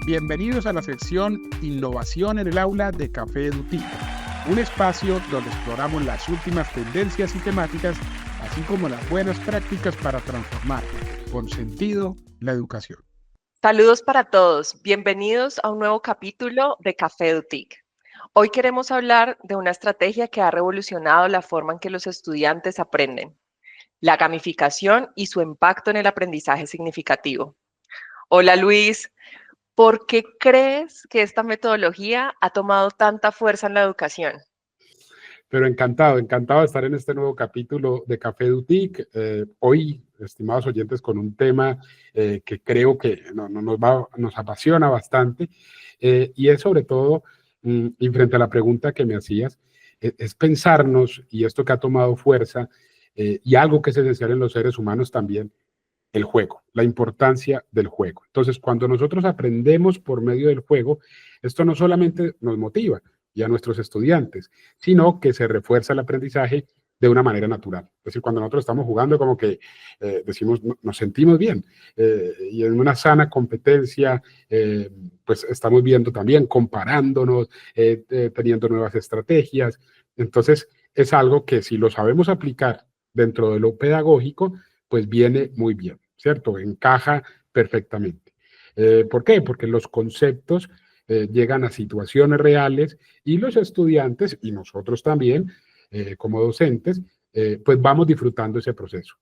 Bienvenidos a la sección Innovación en el Aula de Café EduTIC, un espacio donde exploramos las últimas tendencias y temáticas, así como las buenas prácticas para transformar con sentido la educación. Saludos para todos, bienvenidos a un nuevo capítulo de Café EduTIC. Hoy queremos hablar de una estrategia que ha revolucionado la forma en que los estudiantes aprenden, la gamificación y su impacto en el aprendizaje significativo. Hola Luis, ¿por qué crees que esta metodología ha tomado tanta fuerza en la educación? Pero encantado de estar en este nuevo capítulo de Café EduTIC. Hoy, estimados oyentes, con un tema que creo que nos apasiona bastante y es sobre todo, y frente a la pregunta que me hacías, es pensarnos, y esto que ha tomado fuerza, y algo que es esencial en los seres humanos también, el juego, la importancia del juego. Entonces, cuando nosotros aprendemos por medio del juego, esto no solamente nos motiva y a nuestros estudiantes, sino que se refuerza el aprendizaje de una manera natural. Es decir, cuando nosotros estamos jugando, como que decimos, nos sentimos bien, y en una sana competencia, pues estamos viendo también, comparándonos, teniendo nuevas estrategias. Entonces, es algo que si lo sabemos aplicar dentro de lo pedagógico, pues viene muy bien, ¿cierto? Encaja perfectamente. ¿Por qué? Porque los conceptos llegan a situaciones reales y los estudiantes, y nosotros también, como docentes, pues vamos disfrutando ese proceso.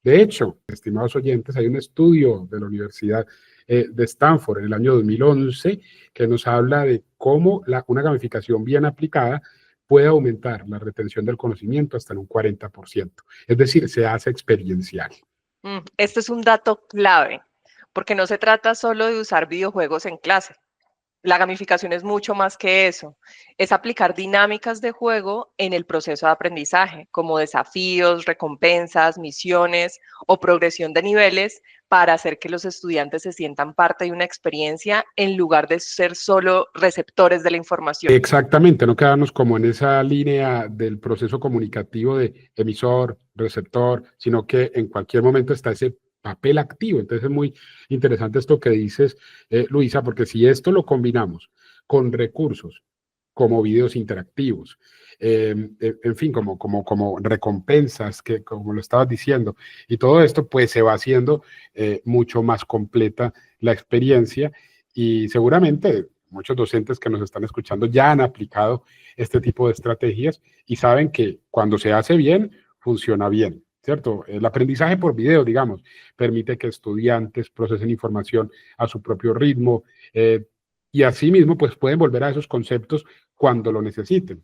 De hecho, estimados oyentes, hay un estudio de la Universidad de Stanford en el año 2011 que nos habla de cómo una gamificación bien aplicada puede aumentar la retención del conocimiento hasta en un 40%. Es decir, se hace experiencial. Este es un dato clave, porque no se trata solo de usar videojuegos en clase. La gamificación es mucho más que eso. Es aplicar dinámicas de juego en el proceso de aprendizaje, como desafíos, recompensas, misiones o progresión de niveles para hacer que los estudiantes se sientan parte de una experiencia en lugar de ser solo receptores de la información. Exactamente, no quedarnos como en esa línea del proceso comunicativo de emisor, receptor, sino que en cualquier momento está ese papel activo. Entonces es muy interesante esto que dices, Luisa, porque si esto lo combinamos con recursos como videos interactivos, en fin, como recompensas, que como lo estabas diciendo, y todo esto, pues se va haciendo mucho más completa la experiencia y seguramente muchos docentes que nos están escuchando ya han aplicado este tipo de estrategias y saben que cuando se hace bien, funciona bien. ¿Cierto? El aprendizaje por video, digamos, permite que estudiantes procesen información a su propio ritmo y asimismo, pues pueden volver a esos conceptos cuando lo necesiten.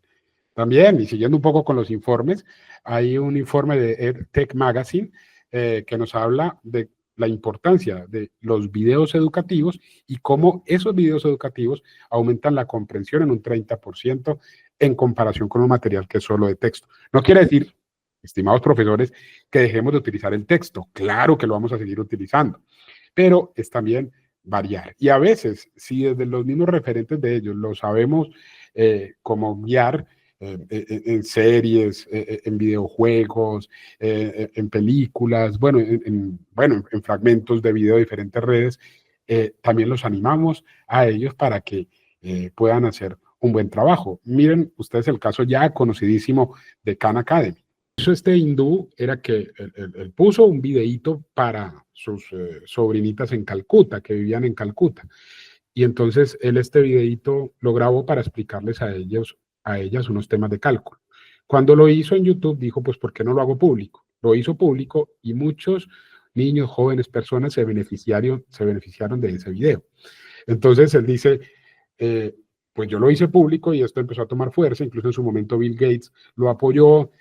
También, y siguiendo un poco con los informes, hay un informe de EdTech Magazine que nos habla de la importancia de los videos educativos y cómo esos videos educativos aumentan la comprensión en un 30% en comparación con un material que es solo de texto. No quiere decir, estimados profesores, que dejemos de utilizar el texto. Claro que lo vamos a seguir utilizando, pero es también variar. Y a veces, si desde los mismos referentes de ellos lo sabemos como guiar, en series, en videojuegos, en películas, bueno, en fragmentos de video de diferentes redes, también los animamos a ellos para que puedan hacer un buen trabajo. Miren ustedes el caso ya conocidísimo de Khan Academy. Eso este hindú era que él puso un videíto para sus sobrinitas en Calcuta, que vivían en Calcuta. Y entonces él este videíto lo grabó para explicarles a ellas unos temas de cálculo. Cuando lo hizo en YouTube, dijo, pues, ¿por qué no lo hago público? Lo hizo público y muchos niños, jóvenes, personas se beneficiaron de ese video. Entonces él dice, pues yo lo hice público y esto empezó a tomar fuerza, incluso en su momento Bill Gates lo apoyó,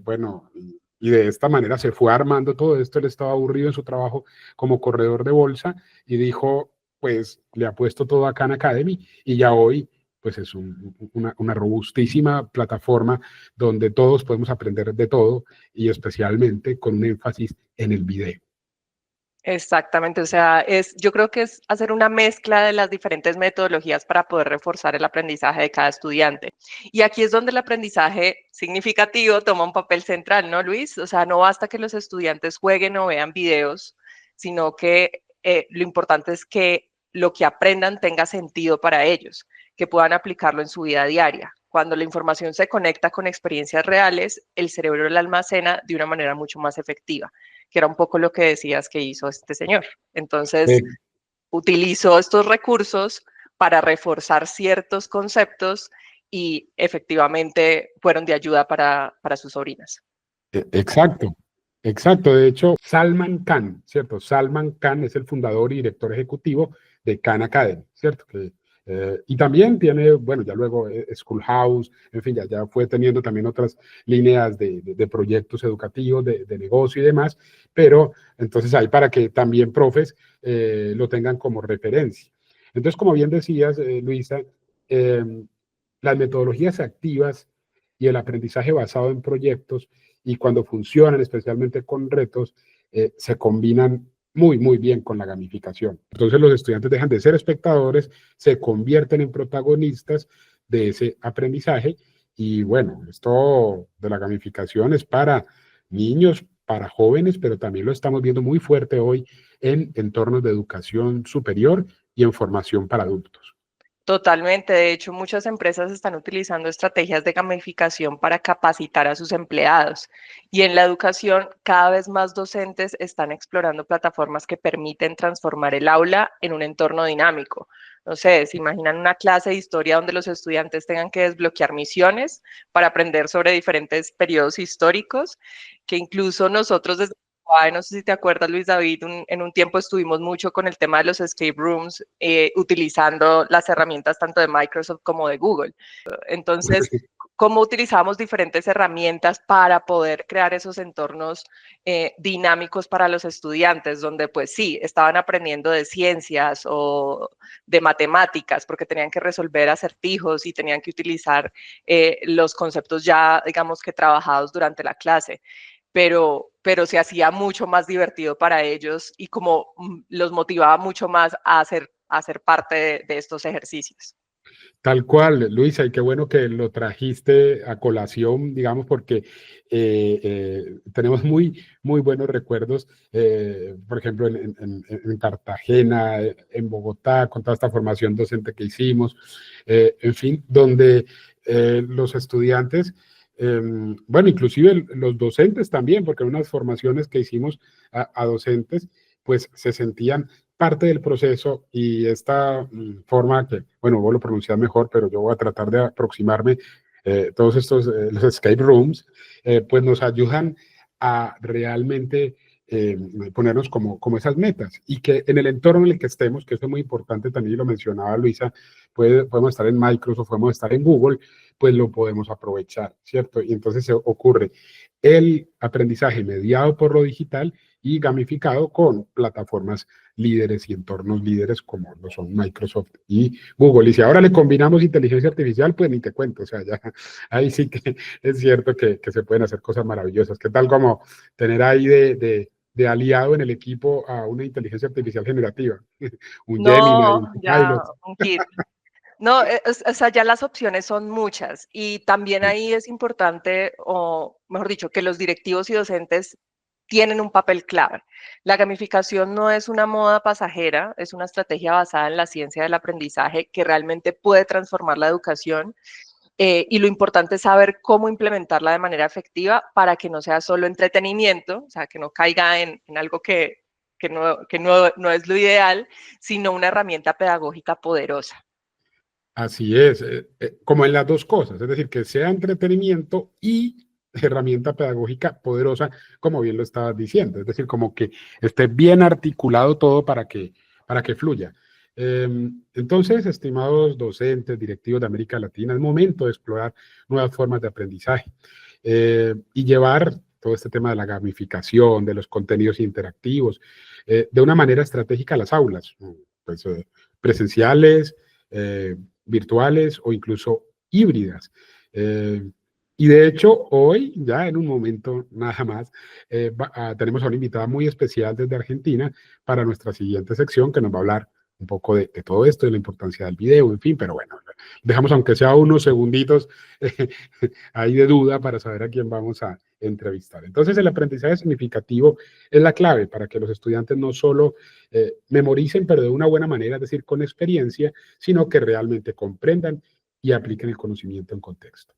bueno, y de esta manera se fue armando todo esto. Él estaba aburrido en su trabajo como corredor de bolsa y dijo, pues le apuesto todo a Khan Academy y ya hoy pues es una robustísima plataforma donde todos podemos aprender de todo y especialmente con un énfasis en el video. Exactamente, o sea, yo creo que es hacer una mezcla de las diferentes metodologías para poder reforzar el aprendizaje de cada estudiante. Y aquí es donde el aprendizaje significativo toma un papel central, ¿no, Luis? O sea, no basta que los estudiantes jueguen o vean videos, sino que lo importante es que lo que aprendan tenga sentido para ellos, que puedan aplicarlo en su vida diaria. Cuando la información se conecta con experiencias reales, el cerebro la almacena de una manera mucho más efectiva, que era un poco lo que decías que hizo este señor. Entonces, utilizó estos recursos para reforzar ciertos conceptos y efectivamente fueron de ayuda para sus sobrinas. Exacto, exacto. De hecho, Salman Khan, ¿cierto? Salman Khan es el fundador y director ejecutivo de Khan Academy, ¿cierto? Y también tiene, bueno, ya luego Schoolhouse, en fin, ya fue teniendo también otras líneas de proyectos educativos, de negocio y demás, pero entonces ahí para que también profes lo tengan como referencia. Entonces, como bien decías, Luisa, las metodologías activas y el aprendizaje basado en proyectos y cuando funcionan, especialmente con retos, se combinan muy bien con la gamificación. Entonces los estudiantes dejan de ser espectadores, se convierten en protagonistas de ese aprendizaje y bueno, esto de la gamificación es para niños, para jóvenes, pero también lo estamos viendo muy fuerte hoy en entornos de educación superior y en formación para adultos. Totalmente. De hecho, muchas empresas están utilizando estrategias de gamificación para capacitar a sus empleados. Y en la educación, cada vez más docentes están explorando plataformas que permiten transformar el aula en un entorno dinámico. No sé, se imaginan una clase de historia donde los estudiantes tengan que desbloquear misiones para aprender sobre diferentes periodos históricos, que incluso nosotros desde no sé si te acuerdas, Luis David, en un tiempo estuvimos mucho con el tema de los escape rooms, utilizando las herramientas tanto de Microsoft como de Google. Entonces, cómo utilizamos diferentes herramientas para poder crear esos entornos dinámicos para los estudiantes, donde pues sí, estaban aprendiendo de ciencias o de matemáticas, porque tenían que resolver acertijos y tenían que utilizar los conceptos ya, digamos que trabajados durante la clase. Pero se hacía mucho más divertido para ellos y como los motivaba mucho más a hacer parte de estos ejercicios. Tal cual, Luisa, y qué bueno que lo trajiste a colación, digamos, porque tenemos muy buenos recuerdos, por ejemplo, en Cartagena, en Bogotá, con toda esta formación docente que hicimos, en fin, donde los estudiantes, bueno, inclusive los docentes también, porque en unas formaciones que hicimos a docentes, pues se sentían parte del proceso y esta forma que, bueno, vos lo pronunciás mejor, pero yo voy a tratar de aproximarme, todos estos, los escape rooms, pues nos ayudan a realmente ponernos como esas metas y que en el entorno en el que estemos, que eso es muy importante también, y lo mencionaba Luisa, podemos estar en Microsoft, podemos estar en Google, pues lo podemos aprovechar, ¿cierto? Y entonces se ocurre el aprendizaje mediado por lo digital y gamificado con plataformas líderes y entornos líderes como lo son Microsoft y Google. Y si ahora le combinamos inteligencia artificial, pues ni te cuento, o sea, ya ahí sí que es cierto que se pueden hacer cosas maravillosas. ¿Qué tal como tener ahí de aliado en el equipo a una inteligencia artificial generativa? Un Gemini, No, un ya, Pilot. un kit. No, o sea, ya las opciones son muchas y también ahí es importante, o mejor dicho, que los directivos y docentes tienen un papel clave. La gamificación no es una moda pasajera, es una estrategia basada en la ciencia del aprendizaje que realmente puede transformar la educación y lo importante es saber cómo implementarla de manera efectiva para que no sea solo entretenimiento, o sea, que no caiga en algo que no es lo ideal, sino una herramienta pedagógica poderosa. Así es, como en las dos cosas, es decir, que sea entretenimiento y herramienta pedagógica poderosa, como bien lo estabas diciendo, es decir, como que esté bien articulado todo para que fluya. Entonces, estimados docentes, directivos de América Latina, es momento de explorar nuevas formas de aprendizaje y llevar todo este tema de la gamificación, de los contenidos interactivos, de una manera estratégica a las aulas, pues, presenciales, virtuales o incluso híbridas. Y de hecho, hoy, ya en un momento nada más, tenemos a una invitada muy especial desde Argentina para nuestra siguiente sección que nos va a hablar un poco de todo esto, de la importancia del video, en fin, pero bueno, dejamos aunque sea unos segunditos ahí de duda para saber a quién vamos a entrevistar. Entonces, el aprendizaje significativo es la clave para que los estudiantes no solo memoricen, pero de una buena manera, es decir, con experiencia, sino que realmente comprendan y apliquen el conocimiento en contexto.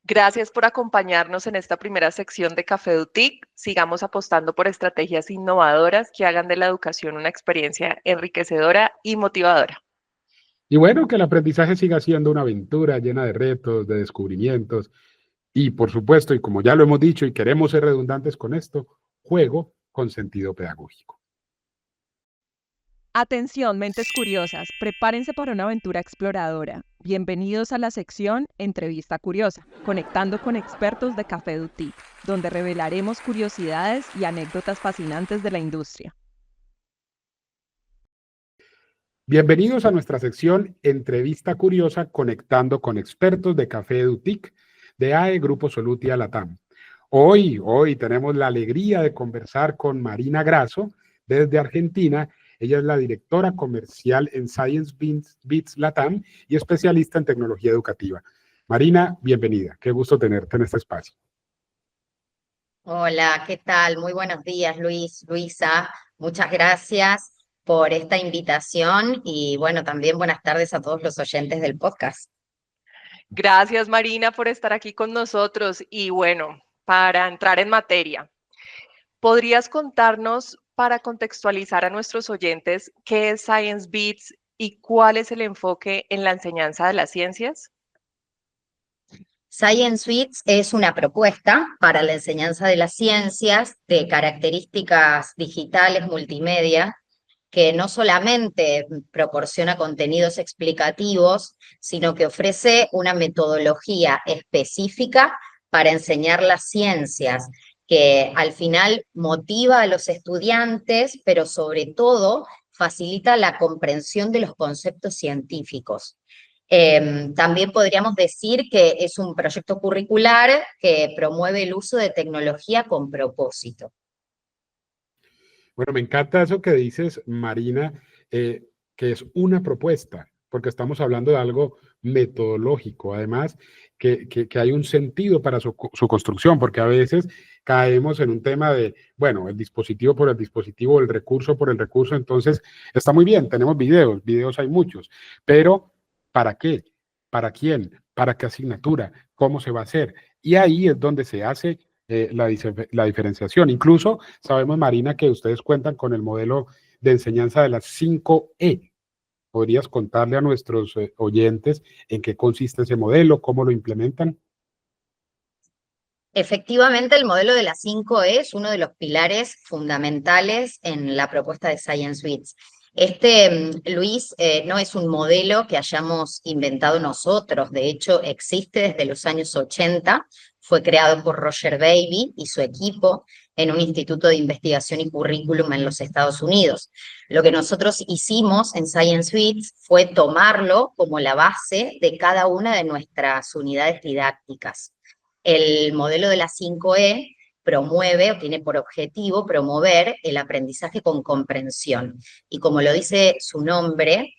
Gracias por acompañarnos en esta primera sección de Café Dutic. Sigamos apostando por estrategias innovadoras que hagan de la educación una experiencia enriquecedora y motivadora. Y bueno, que el aprendizaje siga siendo una aventura llena de retos, de descubrimientos y, por supuesto, y como ya lo hemos dicho y queremos ser redundantes con esto, juego con sentido pedagógico. Atención, mentes curiosas, prepárense para una aventura exploradora. Bienvenidos a la sección Entrevista Curiosa, conectando con expertos de Café Dutic, donde revelaremos curiosidades y anécdotas fascinantes de la industria. Bienvenidos a nuestra sección Entrevista Curiosa, conectando con expertos de Café Dutic, de AE Grupo Solutia Latam. Hoy tenemos la alegría de conversar con Marina Grasso, desde Argentina. Ella es la directora comercial en Science Beats Latam y especialista en tecnología educativa. Marina, bienvenida. Qué gusto tenerte en este espacio. Hola, ¿qué tal? Muy buenos días, Luis, Luisa. Muchas gracias por esta invitación y bueno, también buenas tardes a todos los oyentes del podcast. Gracias, Marina, por estar aquí con nosotros. Y bueno, para entrar en materia, ¿podrías contarnos, para contextualizar a nuestros oyentes, qué es Science Beats y cuál es el enfoque en la enseñanza de las ciencias? Science Suites es una propuesta para la enseñanza de las ciencias de características digitales multimedia que no solamente proporciona contenidos explicativos, sino que ofrece una metodología específica para enseñar las ciencias, que al final motiva a los estudiantes, pero sobre todo facilita la comprensión de los conceptos científicos. También podríamos decir que es un proyecto curricular que promueve el uso de tecnología con propósito. Bueno, me encanta eso que dices, Marina, que es una propuesta, porque estamos hablando de algo metodológico, además, que hay un sentido para su construcción, porque a veces caemos en un tema de, bueno, el dispositivo por el dispositivo, el recurso por el recurso, entonces está muy bien, tenemos videos hay muchos, pero ¿para qué? ¿Para quién? ¿Para qué asignatura? ¿Cómo se va a hacer? Y ahí es donde se hace la diferenciación. Incluso sabemos, Marina, que ustedes cuentan con el modelo de enseñanza de las 5E. ¿Podrías contarle a nuestros oyentes en qué consiste ese modelo, cómo lo implementan? Efectivamente, el modelo de las 5E es uno de los pilares fundamentales en la propuesta de Science Suites. Luis, no es un modelo que hayamos inventado nosotros, de hecho existe desde los años 80, fue creado por Roger Baby y su equipo en un instituto de investigación y currículum en los Estados Unidos. Lo que nosotros hicimos en Science Suites fue tomarlo como la base de cada una de nuestras unidades didácticas. El modelo de las 5E promueve o tiene por objetivo promover el aprendizaje con comprensión. Y como lo dice su nombre,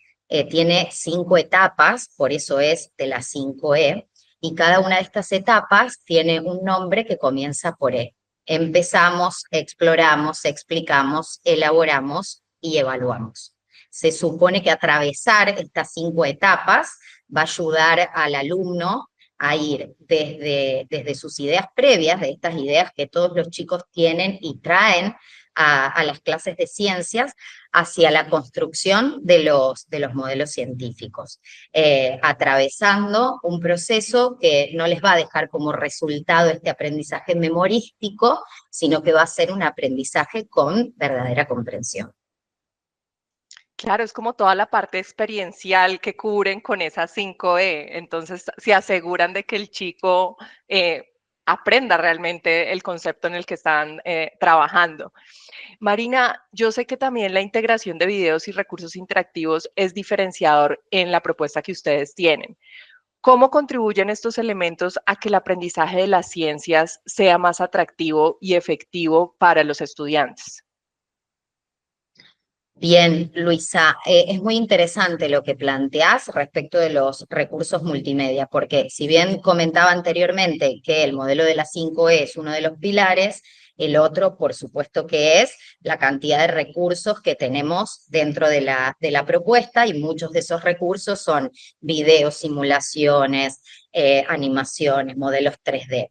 tiene 5 etapas, por eso es de las 5E, y cada una de estas etapas tiene un nombre que comienza por E. Empezamos, exploramos, explicamos, elaboramos y evaluamos. Se supone que atravesar estas 5 etapas va a ayudar al alumno a ir desde sus ideas previas, de estas ideas que todos los chicos tienen y traen a las clases de ciencias, hacia la construcción de los modelos científicos, atravesando un proceso que no les va a dejar como resultado este aprendizaje memorístico, sino que va a ser un aprendizaje con verdadera comprensión. Claro, es como toda la parte experiencial que cubren con esas 5E. Entonces, se aseguran de que el chico aprenda realmente el concepto en el que están trabajando. Marina, yo sé que también la integración de videos y recursos interactivos es diferenciador en la propuesta que ustedes tienen. ¿Cómo contribuyen estos elementos a que el aprendizaje de las ciencias sea más atractivo y efectivo para los estudiantes? Bien, Luisa, es muy interesante lo que planteás respecto de los recursos multimedia, porque si bien comentaba anteriormente que el modelo de las 5E es uno de los pilares, el otro, por supuesto, que es la cantidad de recursos que tenemos dentro de la propuesta, y muchos de esos recursos son videos, simulaciones, animaciones, modelos 3D.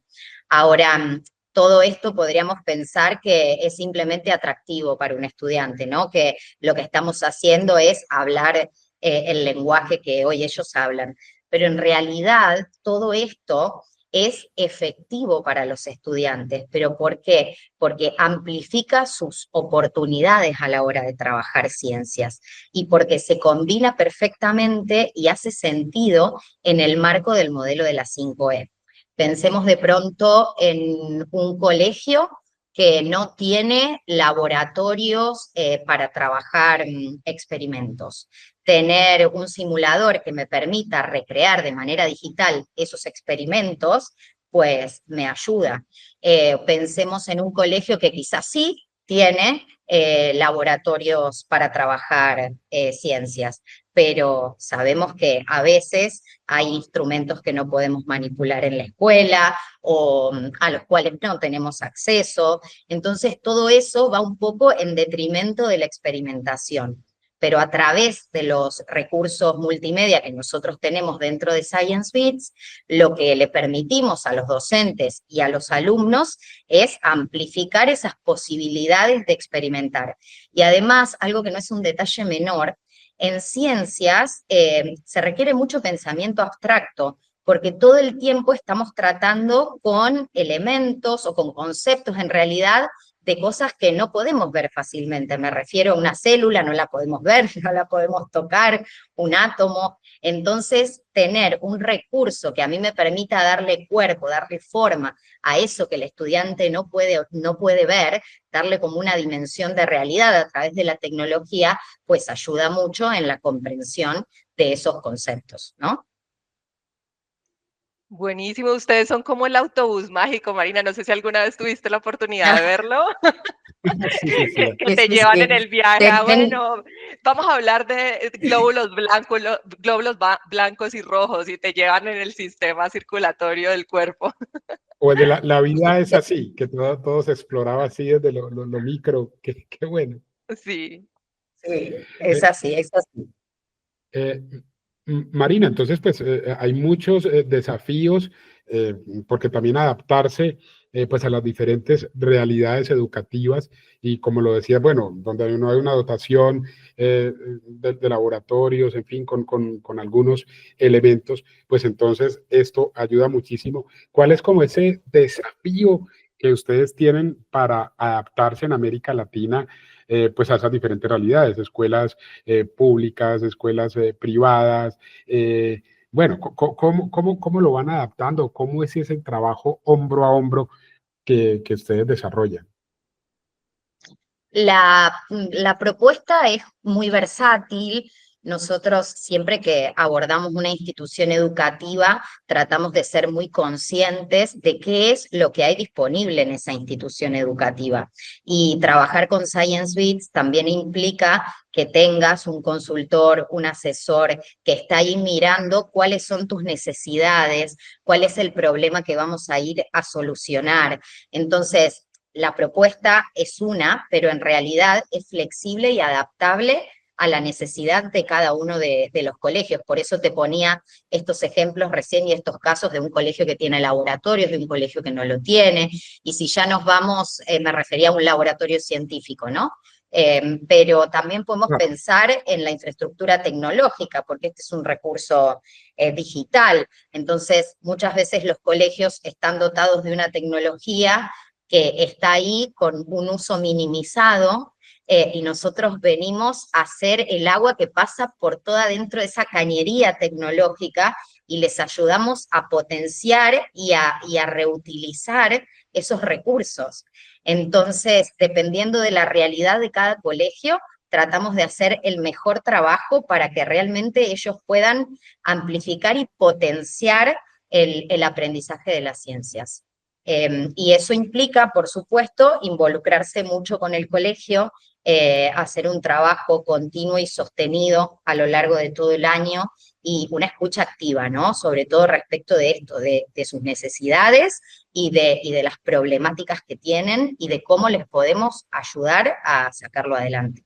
Ahora, todo esto podríamos pensar que es simplemente atractivo para un estudiante, ¿no? Que lo que estamos haciendo es hablar el lenguaje que hoy ellos hablan. Pero en realidad todo esto es efectivo para los estudiantes. ¿Pero por qué? Porque amplifica sus oportunidades a la hora de trabajar ciencias y porque se combina perfectamente y hace sentido en el marco del modelo de la 5E. Pensemos de pronto en un colegio que no tiene laboratorios para trabajar experimentos. Tener un simulador que me permita recrear de manera digital esos experimentos, pues me ayuda. Pensemos en un colegio que quizás sí tiene laboratorios para trabajar ciencias, pero sabemos que a veces hay instrumentos que no podemos manipular en la escuela o a los cuales no tenemos acceso. Entonces, todo eso va un poco en detrimento de la experimentación. Pero a través de los recursos multimedia que nosotros tenemos dentro de ScienceBits, lo que le permitimos a los docentes y a los alumnos es amplificar esas posibilidades de experimentar. Y además, algo que no es un detalle menor, en ciencias se requiere mucho pensamiento abstracto, porque todo el tiempo estamos tratando con elementos o con conceptos en realidad de cosas que no podemos ver fácilmente. Me refiero a una célula, no la podemos ver, no la podemos tocar, un átomo. Entonces, tener un recurso que a mí me permita darle cuerpo, darle forma a eso que el estudiante no puede ver, darle como una dimensión de realidad a través de la tecnología, pues ayuda mucho en la comprensión de esos conceptos, ¿no? Buenísimo, ustedes son como el autobús mágico, Marina, no sé si alguna vez tuviste la oportunidad de verlo, Sí, sí, sí. que Sí, te sí, llevan en sí. el viaje, bueno, vamos a hablar de glóbulos blancos, blancos y rojos, y te llevan en el sistema circulatorio del cuerpo. O el de la vida es así, que todo se exploraba así desde lo micro, qué bueno. Sí. Sí, es Eh, así, es así. Eh, Marina, entonces pues hay muchos desafíos porque también adaptarse pues a las diferentes realidades educativas y como lo decía, bueno, donde no hay una dotación de laboratorios, en fin, con algunos elementos, pues entonces esto ayuda muchísimo. ¿Cuál es como ese desafío que ustedes tienen para adaptarse en América Latina pues a esas diferentes realidades, escuelas públicas, escuelas privadas? Bueno, ¿cómo lo van adaptando? ¿Cómo es ese trabajo hombro a hombro que ustedes desarrollan? La propuesta es muy versátil. Nosotros siempre que abordamos una institución educativa tratamos de ser muy conscientes de qué es lo que hay disponible en esa institución educativa. Y trabajar con ScienceBits también implica que tengas un consultor, un asesor que está ahí mirando cuáles son tus necesidades, cuál es el problema que vamos a ir a solucionar. Entonces, la propuesta es una, pero en realidad es flexible y adaptable a la necesidad de cada uno de los colegios. Por eso te ponía estos ejemplos recién y estos casos de un colegio que tiene laboratorios, de un colegio que no lo tiene, y si ya nos vamos, me refería a un laboratorio científico, ¿no? Pero también podemos pensar en la infraestructura tecnológica, porque este es un recurso digital. Entonces, muchas veces los colegios están dotados de una tecnología que está ahí con un uso minimizado, y nosotros venimos a hacer el agua que pasa por toda dentro de esa cañería tecnológica y les ayudamos a potenciar y a reutilizar esos recursos. Entonces, dependiendo de la realidad de cada colegio, tratamos de hacer el mejor trabajo para que realmente ellos puedan amplificar y potenciar el aprendizaje de las ciencias. Y eso implica, por supuesto, involucrarse mucho con el colegio hacer un trabajo continuo y sostenido a lo largo de todo el año y una escucha activa, ¿no? Sobre todo respecto de esto, de sus necesidades y de las problemáticas que tienen y de cómo les podemos ayudar a sacarlo adelante.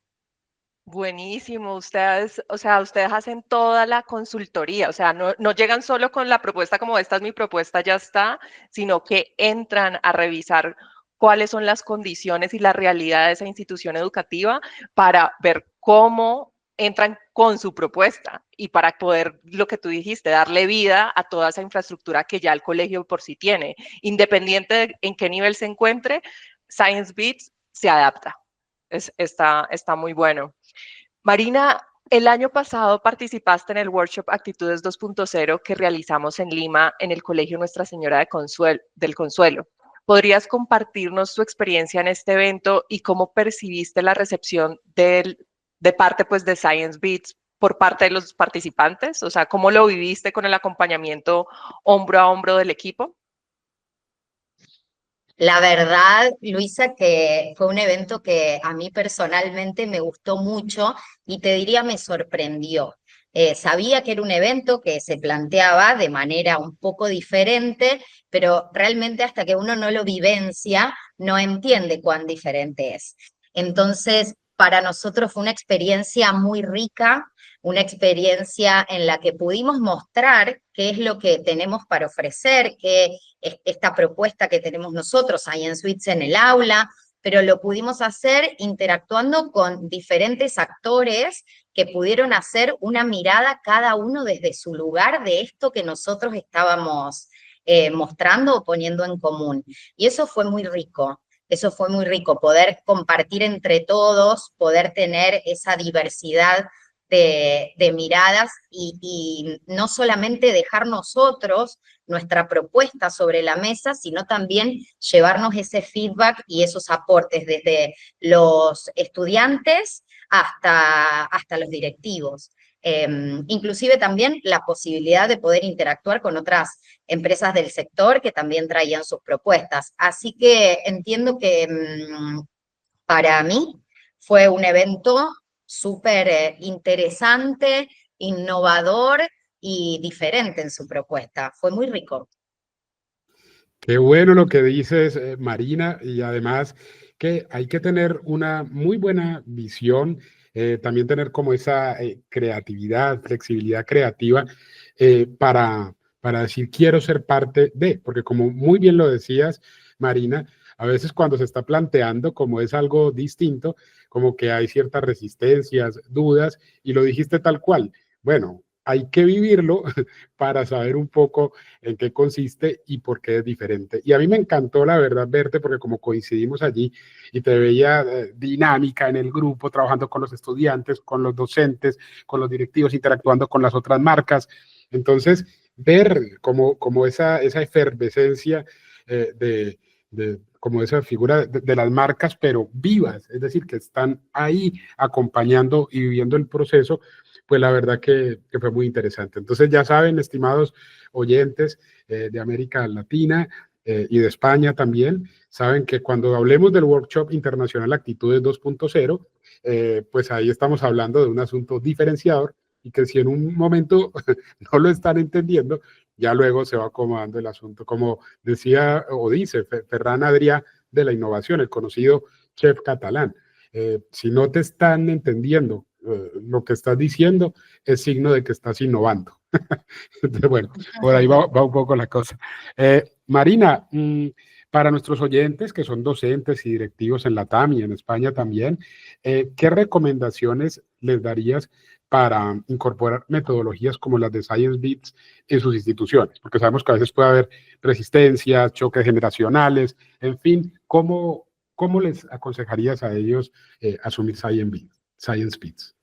Buenísimo, ustedes, o sea, ustedes hacen toda la consultoría, o sea, no llegan solo con la propuesta como esta es mi propuesta, ya está, sino que entran a revisar cuáles son las condiciones y la realidad de esa institución educativa para ver cómo entran con su propuesta y para poder, lo que tú dijiste, darle vida a toda esa infraestructura que ya el colegio por sí tiene. Independiente de en qué nivel se encuentre, Science Beats se adapta. Está muy bueno. Marina, el año pasado participaste en el workshop Actitudes 2.0 que realizamos en Lima en el Colegio Nuestra Señora del Consuelo. ¿Podrías compartirnos tu experiencia en este evento y cómo percibiste la recepción de parte pues, de Science Beats por parte de los participantes? O sea, ¿cómo lo viviste con el acompañamiento hombro a hombro del equipo? La verdad, Luisa, que fue un evento que a mí personalmente me gustó mucho y te diría me sorprendió. Sabía que era un evento que se planteaba de manera un poco diferente, pero realmente hasta que uno no lo vivencia, no entiende cuán diferente es. Entonces, para nosotros fue una experiencia muy rica, una experiencia en la que pudimos mostrar qué es lo que tenemos para ofrecer, qué esta propuesta que tenemos nosotros, Science Suites en el aula, pero lo pudimos hacer interactuando con diferentes actores que pudieron hacer una mirada cada uno desde su lugar de esto que nosotros estábamos mostrando o poniendo en común. Y eso fue muy rico. Eso fue muy rico, poder compartir entre todos, poder tener esa diversidad de miradas y no solamente dejar nosotros nuestra propuesta sobre la mesa, sino también llevarnos ese feedback y esos aportes desde los estudiantes hasta los directivos. Inclusive también la posibilidad de poder interactuar con otras empresas del sector que también traían sus propuestas. Así que entiendo que para mí fue un evento súper interesante, innovador y diferente en su propuesta. Fue muy rico. Qué bueno lo que dices, Marina, y además que hay que tener una muy buena visión, también tener como esa creatividad, flexibilidad creativa para decir quiero ser parte de, porque como muy bien lo decías, Marina, a veces cuando se está planteando como es algo distinto, como que hay ciertas resistencias, dudas, y lo dijiste tal cual. Bueno, hay que vivirlo para saber un poco en qué consiste y por qué es diferente. Y a mí me encantó, la verdad, verte, porque como coincidimos allí y te veía dinámica en el grupo, trabajando con los estudiantes, con los docentes, con los directivos, interactuando con las otras marcas. Entonces, ver como esa efervescencia como esa figura de las marcas, pero vivas, es decir, que están ahí acompañando y viviendo el proceso, pues la verdad que fue muy interesante. Entonces ya saben, estimados oyentes de América Latina y de España también, saben que cuando hablemos del Workshop Internacional Actitudes 2.0, pues ahí estamos hablando de un asunto diferenciador y que si en un momento no lo están entendiendo, ya luego se va acomodando el asunto. Como decía o dice Ferran Adrià de la innovación, el conocido chef catalán, si no te están entendiendo lo que estás diciendo, es signo de que estás innovando. Entonces, bueno, por ahí va un poco la cosa. Marina, para nuestros oyentes que son docentes y directivos en la TAM y en España también, ¿qué recomendaciones les darías para incorporar metodologías como las de Science Beats en sus instituciones? Porque sabemos que a veces puede haber resistencias, choques generacionales, en fin, ¿cómo les aconsejarías a ellos asumir Science Beats?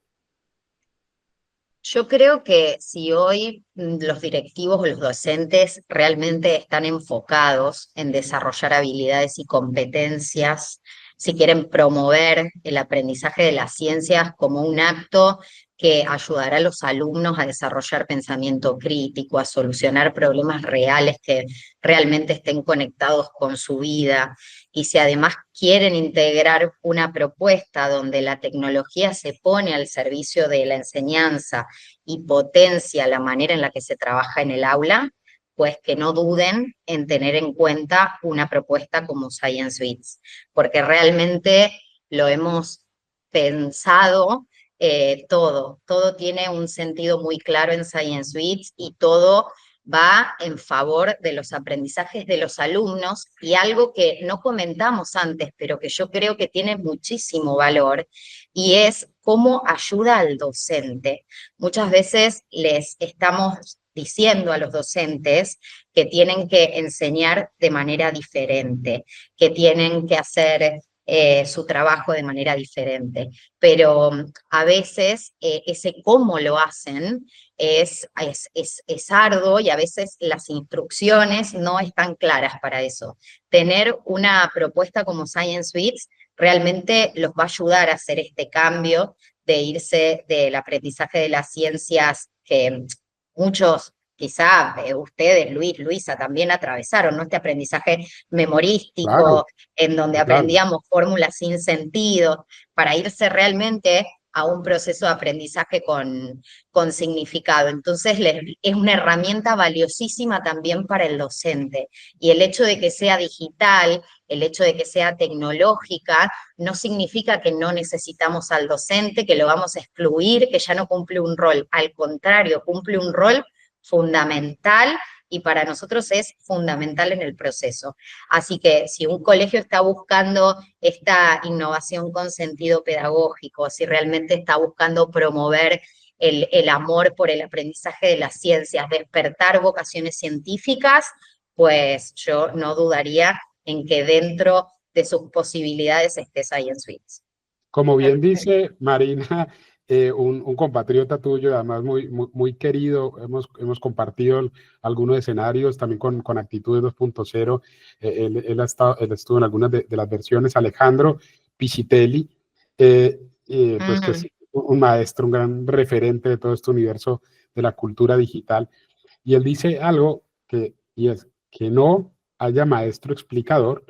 Yo creo que si hoy los directivos o los docentes realmente están enfocados en desarrollar habilidades y competencias si quieren promover el aprendizaje de las ciencias como un acto que ayudará a los alumnos a desarrollar pensamiento crítico, a solucionar problemas reales que realmente estén conectados con su vida. Y si además quieren integrar una propuesta donde la tecnología se pone al servicio de la enseñanza y potencia la manera en la que se trabaja en el aula, pues que no duden en tener en cuenta una propuesta como Science Suites, porque realmente lo hemos pensado todo tiene un sentido muy claro en Science Suites y todo va en favor de los aprendizajes de los alumnos y algo que no comentamos antes, pero que yo creo que tiene muchísimo valor y es cómo ayuda al docente. Muchas veces les estamos diciendo a los docentes que tienen que enseñar de manera diferente, que tienen que hacer su trabajo de manera diferente, pero a veces ese cómo lo hacen es arduo y a veces las instrucciones no están claras para eso. Tener una propuesta como Science Suites realmente los va a ayudar a hacer este cambio de irse del aprendizaje de las ciencias que muchos, quizá ustedes, Luis, Luisa, también atravesaron, ¿no? Este aprendizaje memorístico, Claro, en donde claro. aprendíamos fórmulas sin sentido, para irse realmente a un proceso de aprendizaje con significado. Entonces, es una herramienta valiosísima también para el docente. Y el hecho de que sea digital, el hecho de que sea tecnológica, no significa que no necesitamos al docente, que lo vamos a excluir, que ya no cumple un rol. Al contrario, cumple un rol fundamental y para nosotros es fundamental en el proceso. Así que si un colegio está buscando esta innovación con sentido pedagógico, si realmente está buscando promover el amor por el aprendizaje de las ciencias, despertar vocaciones científicas, pues yo no dudaría en que dentro de sus posibilidades esté Science Suites. Como bien Perfecto. dice Marina, un compatriota tuyo, además muy querido, hemos compartido algunos escenarios también con Actitudes 2.0. Él estuvo en algunas de las versiones. Alejandro Piscitelli, pues que es un maestro, un gran referente de todo este universo de la cultura digital. Y él dice algo y es que no haya maestro explicador,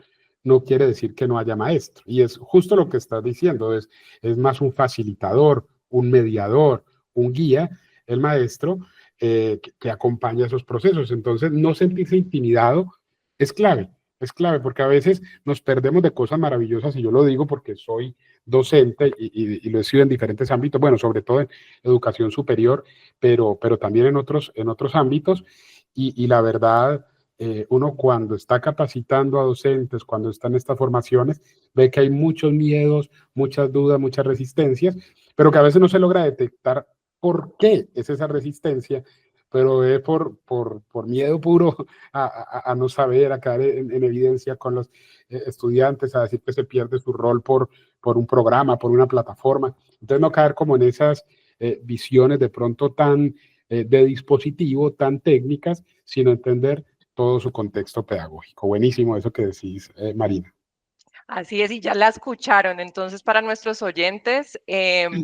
no quiere decir que no haya maestro. Y es justo lo que estás diciendo, es más un facilitador, un mediador, un guía, el maestro que acompaña esos procesos. Entonces, no sentirse intimidado es clave, porque a veces nos perdemos de cosas maravillosas, y yo lo digo porque soy docente y lo he sido en diferentes ámbitos, bueno, sobre todo en educación superior, pero también en otros ámbitos, y la verdad, uno cuando está capacitando a docentes, cuando está en estas formaciones, ve que hay muchos miedos, muchas dudas, muchas resistencias, pero que a veces no se logra detectar por qué es esa resistencia, pero es por miedo puro a no saber, a caer en evidencia con los estudiantes, a decir que se pierde su rol por un programa, por una plataforma. Entonces no caer como en esas visiones de pronto tan de dispositivo, tan técnicas, sino entender todo su contexto pedagógico. Buenísimo eso que decís, Marina. Así es, y ya la escucharon. Entonces, para nuestros oyentes,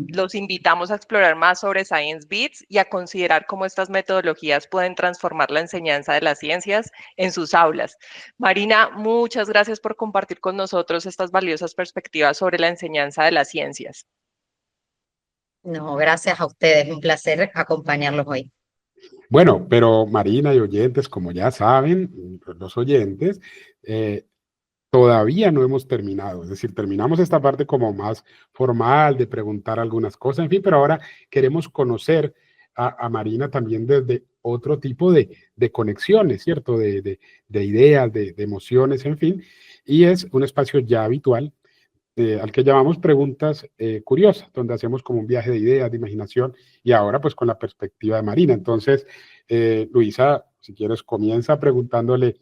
los invitamos a explorar más sobre Science Beats y a considerar cómo estas metodologías pueden transformar la enseñanza de las ciencias en sus aulas. Marina, muchas gracias por compartir con nosotros estas valiosas perspectivas sobre la enseñanza de las ciencias. No, gracias a ustedes, un placer acompañarlos hoy. Bueno, pero Marina y oyentes, como ya saben, los oyentes, todavía no hemos terminado, es decir, terminamos esta parte como más formal de preguntar algunas cosas, en fin, pero ahora queremos conocer a Marina también desde otro tipo de conexiones, ¿cierto? De ideas, de emociones, en fin, y es un espacio ya habitual al que llamamos preguntas curiosas, donde hacemos como un viaje de ideas, de imaginación, y ahora pues con la perspectiva de Marina. Entonces, Luisa, si quieres, comienza preguntándole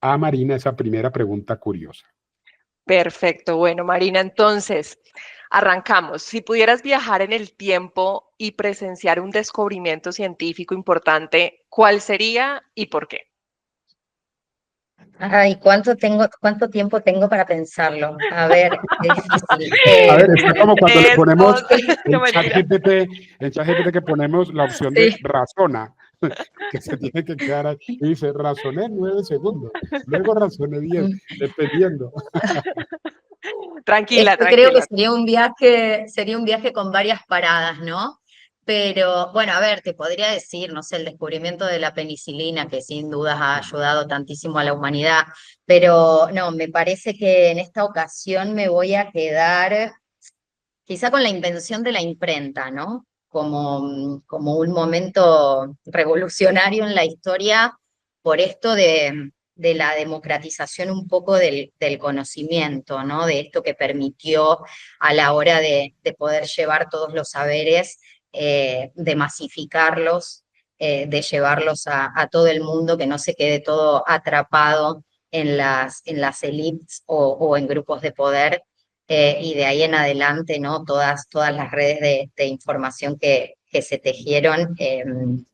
a Marina esa primera pregunta curiosa. Perfecto. Bueno, Marina, entonces, arrancamos. Si pudieras viajar en el tiempo y presenciar un descubrimiento científico importante, ¿cuál sería y por qué? Ay, ¿cuánto tiempo tengo para pensarlo? A ver, qué difícil. A ver, está como cuando le 3, ponemos 2, no mentira. En ChatGPT que ponemos la opción de Sí. razona, que se tiene que quedar ahí, y dice, razoné 9 segundos, luego razoné 10, dependiendo. Tranquila, Creo que tranquila. sería un viaje con varias paradas, ¿no? Pero bueno, a ver, te podría decir, no sé, el descubrimiento de la penicilina, que sin dudas ha ayudado tantísimo a la humanidad, pero no, me parece que en esta ocasión me voy a quedar quizá con la invención de la imprenta, ¿no? Como un momento revolucionario en la historia por esto de la democratización un poco del conocimiento, ¿no? De esto que permitió a la hora de poder llevar todos los saberes, de masificarlos, de llevarlos a todo el mundo, que no se quede todo atrapado en las élites o en grupos de poder, y de ahí en adelante, ¿no? Todas las redes de información que se tejieron,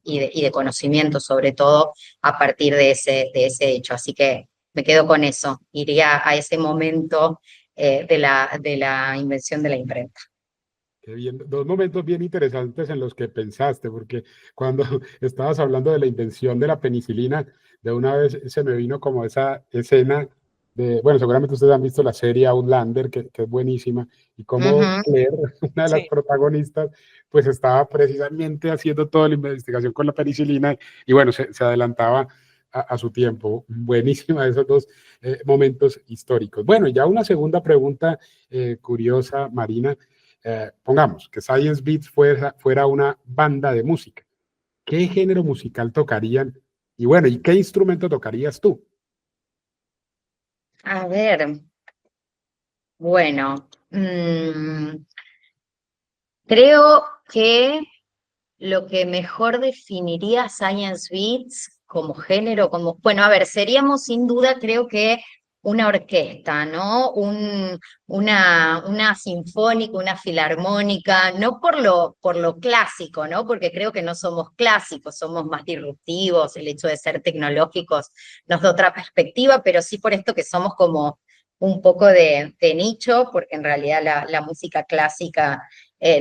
y de conocimiento, sobre todo, a partir de ese hecho. Así que me quedo con eso. Iría a ese momento, de la invención de la imprenta. Qué bien, dos momentos bien interesantes en los que pensaste, porque cuando estabas hablando de la invención de la penicilina, de una vez se me vino como esa escena de, bueno, seguramente ustedes han visto la serie Outlander, que es buenísima, y como Ujú. Claire, una de las Sí. protagonistas, pues estaba precisamente haciendo toda la investigación con la penicilina, y bueno, se adelantaba a su tiempo. Buenísima esos dos momentos históricos. Bueno, ya una segunda pregunta curiosa, Marina. Pongamos que Science Beats fuera una banda de música. ¿Qué género musical tocarían? Y bueno, ¿y qué instrumento tocarías tú? A ver, bueno, creo que lo que mejor definiría Science Beats como género, bueno, a ver, seríamos sin duda, creo que una orquesta, ¿no? Una sinfónica, una filarmónica, no por lo clásico, ¿no? Porque creo que no somos clásicos, somos más disruptivos, el hecho de ser tecnológicos nos da otra perspectiva, pero sí por esto que somos como un poco de nicho, porque en realidad la música clásica,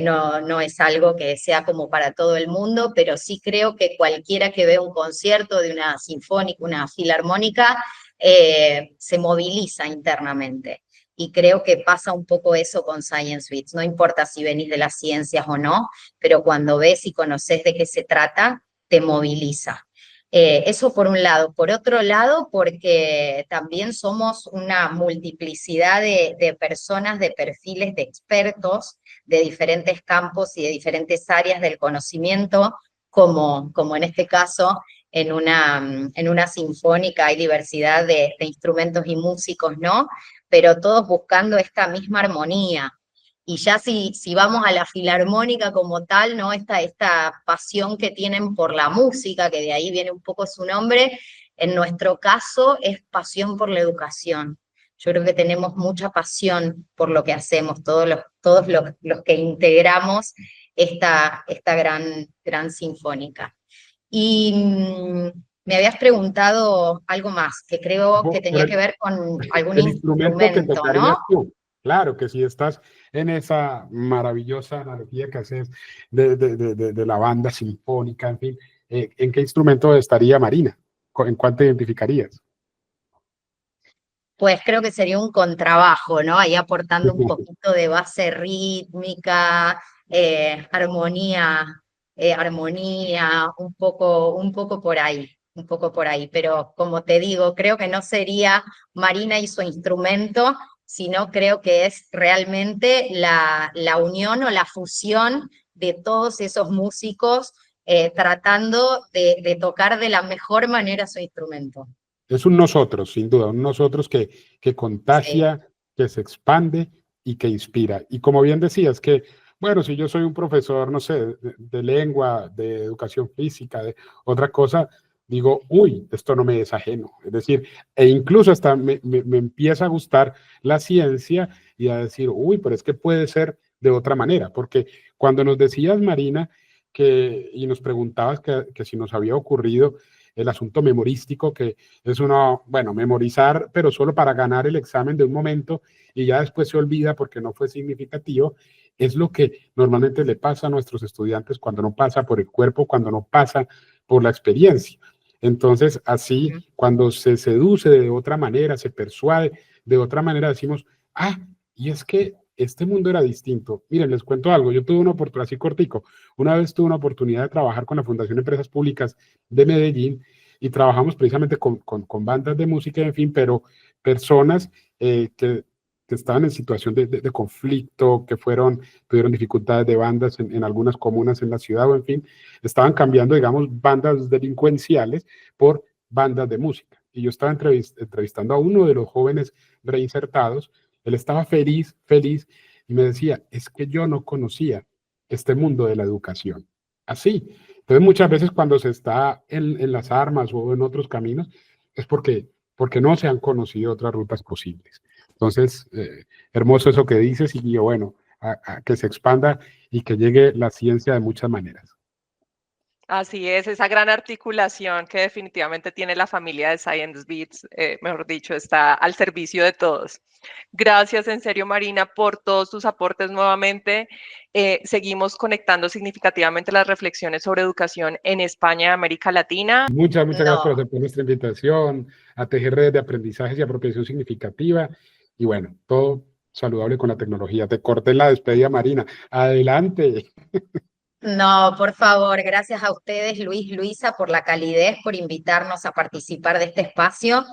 no es algo que sea como para todo el mundo, pero sí creo que cualquiera que vea un concierto de una sinfónica, una filarmónica, se moviliza internamente. Y creo que pasa un poco eso con Science Beats. No importa si venís de las ciencias o no, pero cuando ves y conoces de qué se trata, te moviliza. Eso por un lado. Por otro lado, porque también somos una multiplicidad de personas, de perfiles de expertos de diferentes campos y de diferentes áreas del conocimiento, como en este caso en una sinfónica hay diversidad de instrumentos y músicos, ¿no? Pero todos buscando esta misma armonía. Y ya si vamos a la filarmónica como tal, ¿no? Esta pasión que tienen por la música, que de ahí viene un poco su nombre, en nuestro caso es pasión por la educación. Yo creo que tenemos mucha pasión por lo que hacemos, todos los que integramos esta gran sinfónica. Y me habías preguntado algo más, que creo que Por tenía que ver con algún el instrumento que instrumento, tocarías ¿no? tú. Claro que si estás en esa maravillosa analogía que haces de la banda sinfónica, en fin, ¿en qué instrumento estaría Marina? ¿En cuál te identificarías? Pues creo que sería un contrabajo, ¿no? Ahí aportando un poquito de base rítmica, armonía, armonía, un poco por ahí, un poco por ahí. Pero como te digo, creo que no sería Marina y su instrumento, sino creo que es realmente la unión o la fusión de todos esos músicos, tratando de tocar de la mejor manera su instrumento. Es un nosotros, sin duda, un nosotros que Sí. contagia, que se expande y que inspira. Y como bien decías, que, bueno, si yo soy un profesor, no sé, de lengua, de educación física, de otra cosa, digo, uy, esto no me es ajeno. Es decir, e incluso hasta me empieza a gustar la ciencia y a decir, uy, pero es que puede ser de otra manera. Porque cuando nos decías, Marina, y nos preguntabas que si nos había ocurrido el asunto memorístico, que es uno, bueno, memorizar, pero solo para ganar el examen de un momento y ya después se olvida porque no fue significativo, es lo que normalmente le pasa a nuestros estudiantes cuando no pasa por el cuerpo, cuando no pasa por la experiencia. Entonces, así, cuando se seduce de otra manera, se persuade de otra manera, decimos, ah, y es que este mundo era distinto. Miren, les cuento algo, yo tuve una oportunidad, así cortico, una vez tuve una oportunidad de trabajar con la Fundación de Empresas Públicas de Medellín y trabajamos precisamente con bandas de música, en fin, pero personas que estaban en situación de conflicto, que tuvieron dificultades de bandas en algunas comunas en la ciudad, o en fin, estaban cambiando, digamos, bandas delincuenciales por bandas de música. Y yo estaba entrevistando a uno de los jóvenes reinsertados. Él estaba feliz, y me decía, es que yo no conocía este mundo de la educación. Así. Entonces, muchas veces cuando se está en las armas o en otros caminos, es porque no se han conocido otras rutas posibles. Entonces, hermoso eso que dices y bueno, a que se expanda y que llegue la ciencia de muchas maneras. Así es, esa gran articulación que definitivamente tiene la familia de Science Beats, mejor dicho, está al servicio de todos. Gracias en serio, Marina, por todos tus aportes nuevamente. Seguimos conectando significativamente las reflexiones sobre educación en España y América Latina. Muchas gracias por aceptar nuestra invitación a tejer redes de aprendizajes y apropiación significativa. Y bueno, todo saludable con la tecnología. Te corté la despedida, Marina. Adelante. No, por favor, gracias a ustedes, Luis, Luisa, por la calidez, por invitarnos a participar de este espacio.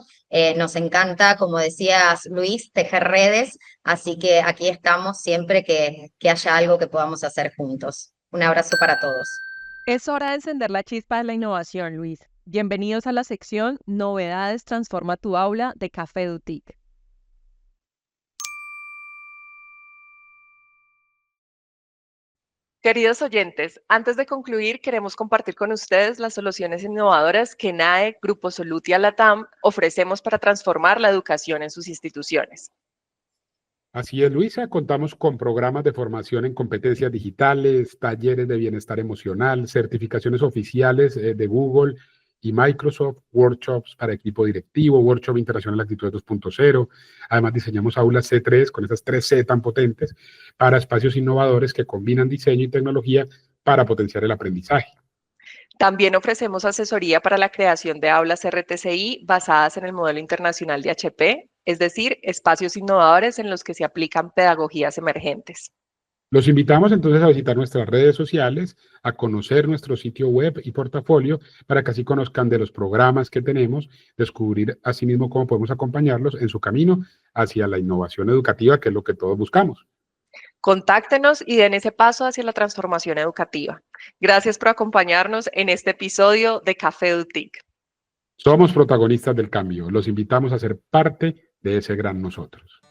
Nos encanta, como decías, Luis, tejer redes, así que aquí estamos siempre que haya algo que podamos hacer juntos. Un abrazo para todos. Es hora de encender la chispa de la innovación, Luis. Bienvenidos a la sección Novedades Transforma tu Aula de Café Dutic. Queridos oyentes, antes de concluir, queremos compartir con ustedes las soluciones innovadoras que NAE, Grupo Solutia Latam, ofrecemos para transformar la educación en sus instituciones. Así es, Luisa, contamos con programas de formación en competencias digitales, talleres de bienestar emocional, certificaciones oficiales de Google y Microsoft, workshops para equipo directivo, workshop internacional actitud 2.0. Además, diseñamos aulas C3 con esas 3C tan potentes para espacios innovadores que combinan diseño y tecnología para potenciar el aprendizaje. También ofrecemos asesoría para la creación de aulas RTCI basadas en el modelo internacional de HP, es decir, espacios innovadores en los que se aplican pedagogías emergentes. Los invitamos entonces a visitar nuestras redes sociales, a conocer nuestro sitio web y portafolio para que así conozcan de los programas que tenemos, descubrir asimismo cómo podemos acompañarlos en su camino hacia la innovación educativa, que es lo que todos buscamos. Contáctenos y den ese paso hacia la transformación educativa. Gracias por acompañarnos en este episodio de Café Dutic. Somos protagonistas del cambio. Los invitamos a ser parte de ese gran nosotros.